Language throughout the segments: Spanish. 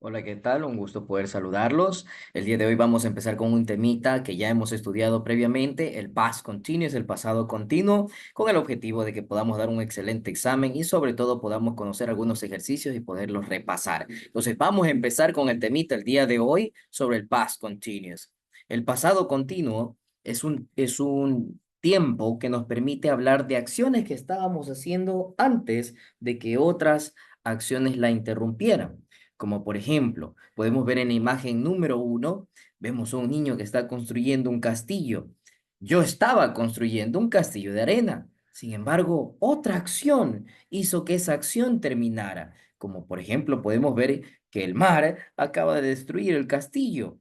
Hola, ¿qué tal? Un gusto poder saludarlos. El día de hoy vamos a empezar con un temita que ya hemos estudiado previamente, el past continuous, el pasado continuo, con el objetivo de que podamos dar un excelente examen y sobre todo podamos conocer algunos ejercicios y poderlos repasar. Entonces vamos a empezar con el temita el día de hoy sobre el past continuous. El pasado continuo es un tiempo que nos permite hablar de acciones que estábamos haciendo antes de que otras acciones la interrumpieran. Como por ejemplo, podemos ver en la imagen número 1, vemos a un niño que está construyendo un castillo. Yo estaba construyendo un castillo de arena. Sin embargo, otra acción hizo que esa acción terminara. Como por ejemplo, podemos ver que el mar acaba de destruir el castillo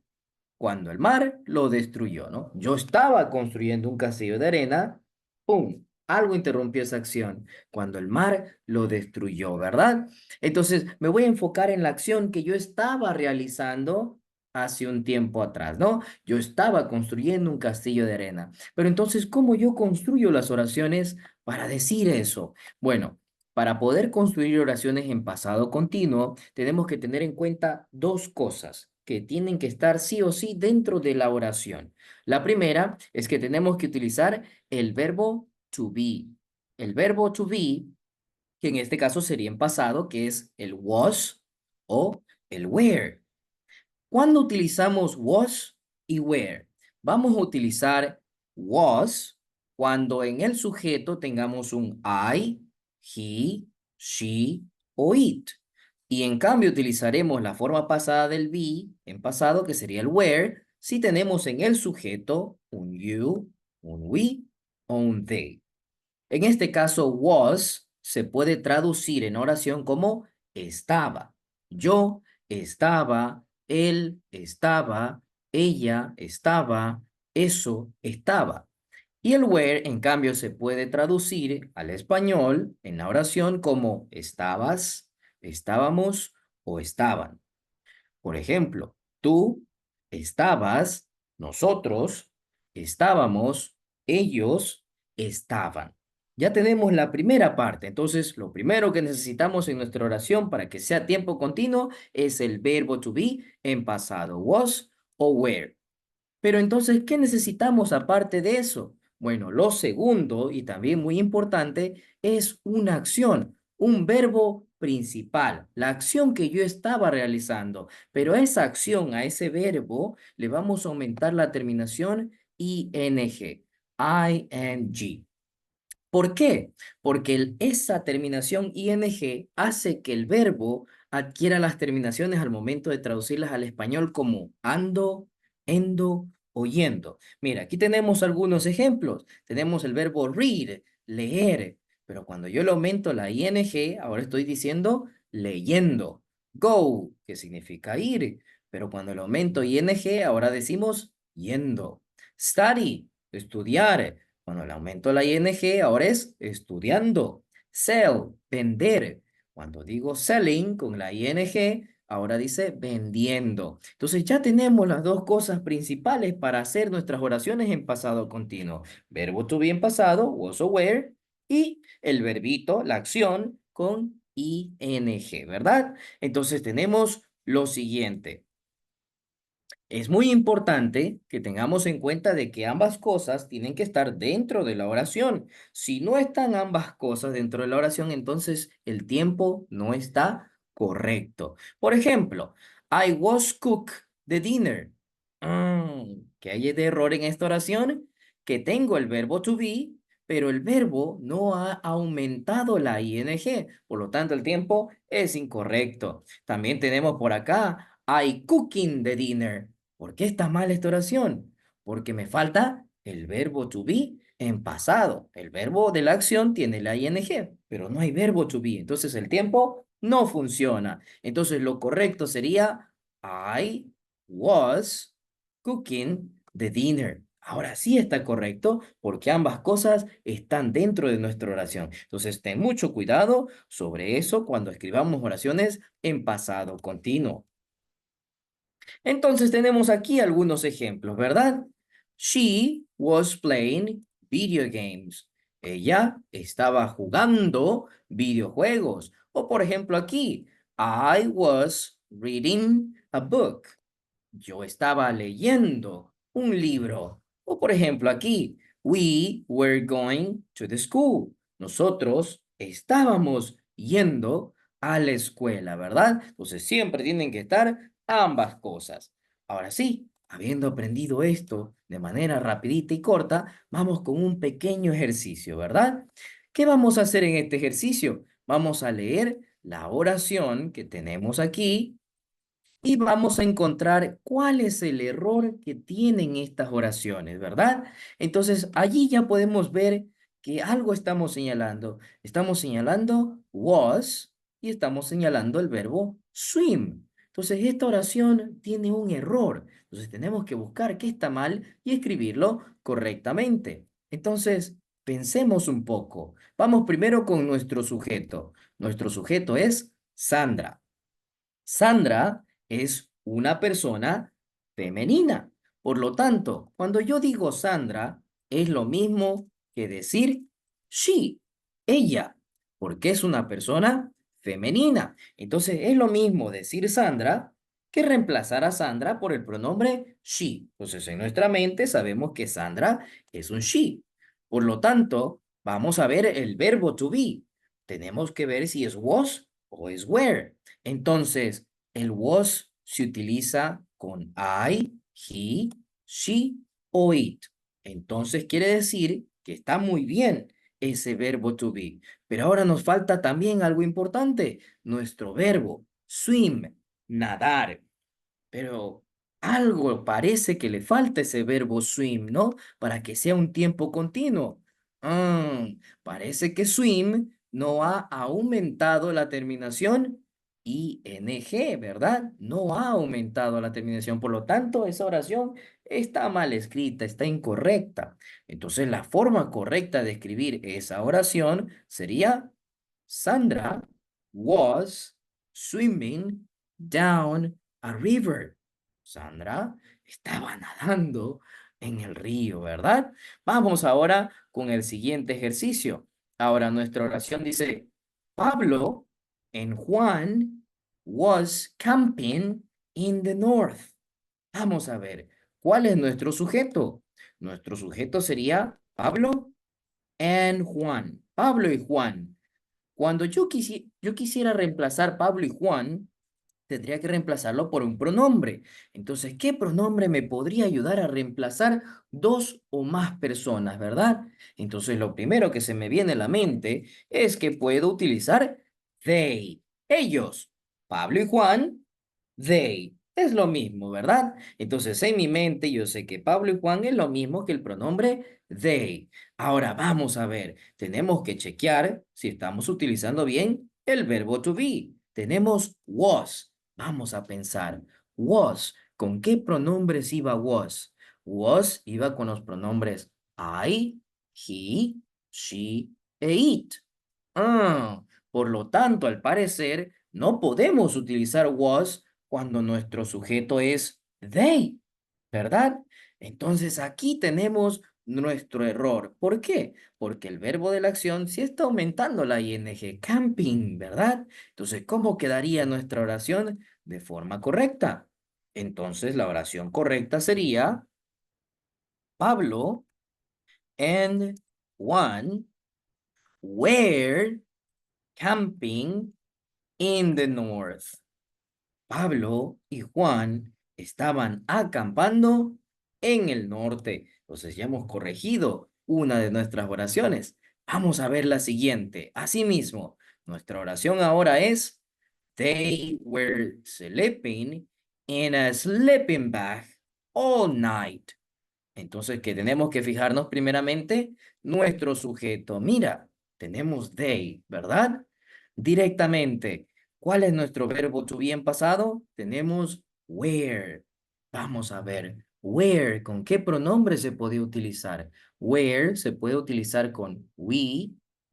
cuando el mar lo destruyó, ¿no? Yo estaba construyendo un castillo de arena, ¡pum! Algo interrumpió esa acción cuando el mar lo destruyó, ¿verdad? Entonces, me voy a enfocar en la acción que yo estaba realizando hace un tiempo atrás, ¿no? Yo estaba construyendo un castillo de arena. Pero entonces, ¿cómo yo construyo las oraciones para decir eso? Bueno, para poder construir oraciones en pasado continuo, tenemos que tener en cuenta dos cosas que tienen que estar sí o sí dentro de la oración. La primera es que tenemos que utilizar el verbo to be. El verbo to be, que en este caso sería en pasado, que es el was o el were. ¿Cuándo utilizamos was y were? Vamos a utilizar was cuando en el sujeto tengamos un I, he, she o it. Y en cambio utilizaremos la forma pasada del be, en pasado, que sería el were, si tenemos en el sujeto un you, un we o un they. En este caso, was se puede traducir en oración como estaba. Yo estaba, él estaba, ella estaba, eso estaba. Y el were, en cambio, se puede traducir al español en la oración como estabas, estábamos o estaban. Por ejemplo, tú estabas, nosotros estábamos, ellos estaban. Ya tenemos la primera parte. Entonces, lo primero que necesitamos en nuestra oración para que sea tiempo continuo es el verbo to be en pasado, was o were. Pero entonces, ¿qué necesitamos aparte de eso? Bueno, lo segundo y también muy importante es una acción, un verbo principal, la acción que yo estaba realizando. Pero a esa acción, a ese verbo, le vamos a aumentar la terminación ing, ing. ¿Por qué? Porque esa terminación ing hace que el verbo adquiera las terminaciones al momento de traducirlas al español como ando, endo, oyendo. Mira, aquí tenemos algunos ejemplos. Tenemos el verbo read, leer, pero cuando yo le aumento la ing, ahora estoy diciendo leyendo. Go, que significa ir, pero cuando le aumento ing, ahora decimos yendo. Study, estudiar. Cuando le aumento la ing, ahora es estudiando. Sell, vender. Cuando digo selling con la ing, ahora dice vendiendo. Entonces ya tenemos las dos cosas principales para hacer nuestras oraciones en pasado continuo. Verbo to be en pasado, was or were, y el verbito, la acción, con ing, ¿verdad? Entonces tenemos lo siguiente. Es muy importante que tengamos en cuenta de que ambas cosas tienen que estar dentro de la oración. Si no están ambas cosas dentro de la oración, entonces el tiempo no está correcto. Por ejemplo, I was cook the dinner. ¿Qué hay de error en esta oración? Que tengo el verbo to be, pero el verbo no ha aumentado la ing. Por lo tanto, el tiempo es incorrecto. También tenemos por acá, I cooking the dinner. ¿Por qué está mal esta oración? Porque me falta el verbo to be en pasado. El verbo de la acción tiene la ing, pero no hay verbo to be. Entonces el tiempo no funciona. Entonces lo correcto sería I was cooking the dinner. Ahora sí está correcto porque ambas cosas están dentro de nuestra oración. Entonces ten mucho cuidado sobre eso cuando escribamos oraciones en pasado continuo. Entonces tenemos aquí algunos ejemplos, ¿verdad? She was playing video games. Ella estaba jugando videojuegos. O por ejemplo aquí, I was reading a book. Yo estaba leyendo un libro. O por ejemplo aquí, we were going to the school. Nosotros estábamos yendo a la escuela, ¿verdad? Entonces siempre tienen que estar ambas cosas. Ahora sí, habiendo aprendido esto de manera rapidita y corta, vamos con un pequeño ejercicio, ¿verdad? ¿Qué vamos a hacer en este ejercicio? Vamos a leer la oración que tenemos aquí y vamos a encontrar cuál es el error que tienen estas oraciones, ¿verdad? Entonces, allí ya podemos ver que algo estamos señalando. Estamos señalando was y estamos señalando el verbo swim. Entonces, esta oración tiene un error. Entonces, tenemos que buscar qué está mal y escribirlo correctamente. Entonces, pensemos un poco. Vamos primero con nuestro sujeto. Nuestro sujeto es Sandra. Sandra es una persona femenina. Por lo tanto, cuando yo digo Sandra, es lo mismo que decir she, ella, porque es una persona femenina. Entonces, es lo mismo decir Sandra que reemplazar a Sandra por el pronombre she. Entonces, en nuestra mente sabemos que Sandra es un she. Por lo tanto, vamos a ver el verbo to be. Tenemos que ver si es was o es were. Entonces, el was se utiliza con I, he, she o it. Entonces quiere decir que está muy bien ese verbo to be. Pero ahora nos falta también algo importante, nuestro verbo swim, nadar. Pero algo parece que le falta ese verbo swim, ¿no? Para que sea un tiempo continuo. Parece que swim no ha aumentado la terminación ing, ¿verdad? No ha aumentado la terminación. Por lo tanto, esa oración está mal escrita, está incorrecta. Entonces, la forma correcta de escribir esa oración sería Sandra was swimming down a river. Sandra estaba nadando en el río, ¿verdad? Vamos ahora con el siguiente ejercicio. Ahora nuestra oración dice, Pablo and Juan was camping in the north. Vamos a ver, ¿cuál es nuestro sujeto? Nuestro sujeto sería Pablo and Juan. Pablo y Juan. Cuando yo quisiera reemplazar Pablo y Juan, tendría que reemplazarlo por un pronombre. Entonces, ¿qué pronombre me podría ayudar a reemplazar dos o más personas, verdad? Entonces, lo primero que se me viene a la mente es que puedo utilizar they, ellos. Pablo y Juan, they. Es lo mismo, ¿verdad? Entonces, en mi mente yo sé que Pablo y Juan es lo mismo que el pronombre they. Ahora vamos a ver, tenemos que chequear si estamos utilizando bien el verbo to be. Tenemos was. Vamos a pensar. Was. ¿Con qué pronombres iba was? Was iba con los pronombres I, he, she e it. Por lo tanto, al parecer, no podemos utilizar was cuando nuestro sujeto es they, ¿verdad? Entonces aquí tenemos nuestro error. ¿Por qué? Porque el verbo de la acción sí está aumentando la ing, camping, ¿verdad? Entonces, ¿cómo quedaría nuestra oración de forma correcta? Entonces, la oración correcta sería Pablo and Juan were camping in the north. Pablo y Juan estaban acampando en el norte. Entonces ya hemos corregido una de nuestras oraciones. Vamos a ver la siguiente. Asimismo, nuestra oración ahora es They were sleeping in a sleeping bag all night. Entonces, ¿qué tenemos que fijarnos primeramente? Nuestro sujeto. Mira, tenemos they, ¿verdad? Directamente. ¿Cuál es nuestro verbo to be en pasado? Tenemos where. Vamos a ver. Where, ¿con qué pronombre se puede utilizar? Where se puede utilizar con we,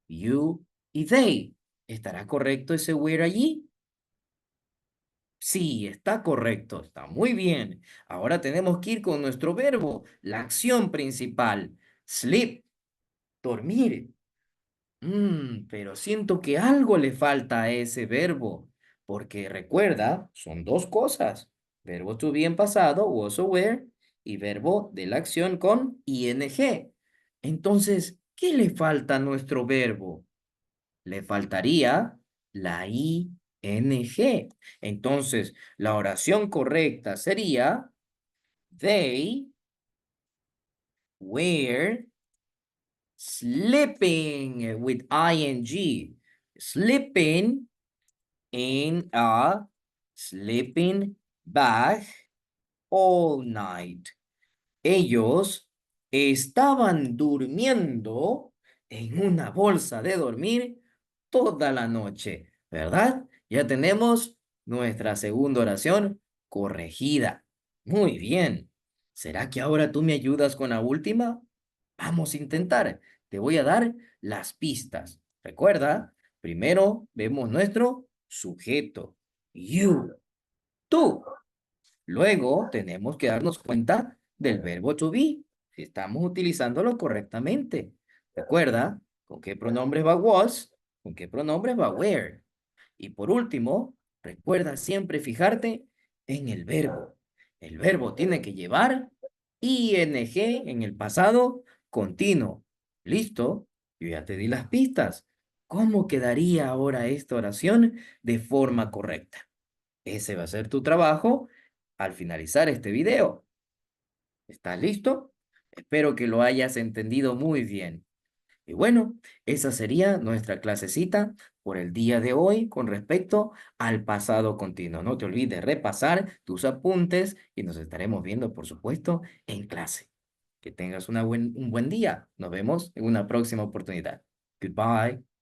you y they. ¿Estará correcto ese where allí? Sí, está correcto, está muy bien. Ahora tenemos que ir con nuestro verbo, la acción principal. Sleep, dormir. Pero siento que algo le falta a ese verbo. Porque recuerda, son dos cosas. Verbo to be en pasado, was or were, y verbo de la acción con ing. Entonces, ¿qué le falta a nuestro verbo? Le faltaría la ing. Entonces, la oración correcta sería, they were sleeping with ing. Sleeping in a sleeping bag all night. Ellos estaban durmiendo en una bolsa de dormir toda la noche, ¿verdad? Ya tenemos nuestra segunda oración corregida. Muy bien. ¿Será que ahora tú me ayudas con la última? Vamos a intentar. Te voy a dar las pistas. Recuerda, primero vemos nuestro sujeto. You, tú. Luego tenemos que darnos cuenta del verbo to be, si estamos utilizándolo correctamente. Recuerda, ¿con qué pronombre va was? ¿Con qué pronombre va where? Y por último, recuerda siempre fijarte en el verbo. El verbo tiene que llevar ing en el pasado continuo. ¿Listo? Yo ya te di las pistas. ¿Cómo quedaría ahora esta oración de forma correcta? Ese va a ser tu trabajo al finalizar este video. ¿Estás listo? Espero que lo hayas entendido muy bien. Y bueno, esa sería nuestra clasecita por el día de hoy con respecto al pasado continuo. No te olvides repasar tus apuntes y nos estaremos viendo, por supuesto, en clase. Que tengas un buen día. Nos vemos en una próxima oportunidad. Goodbye.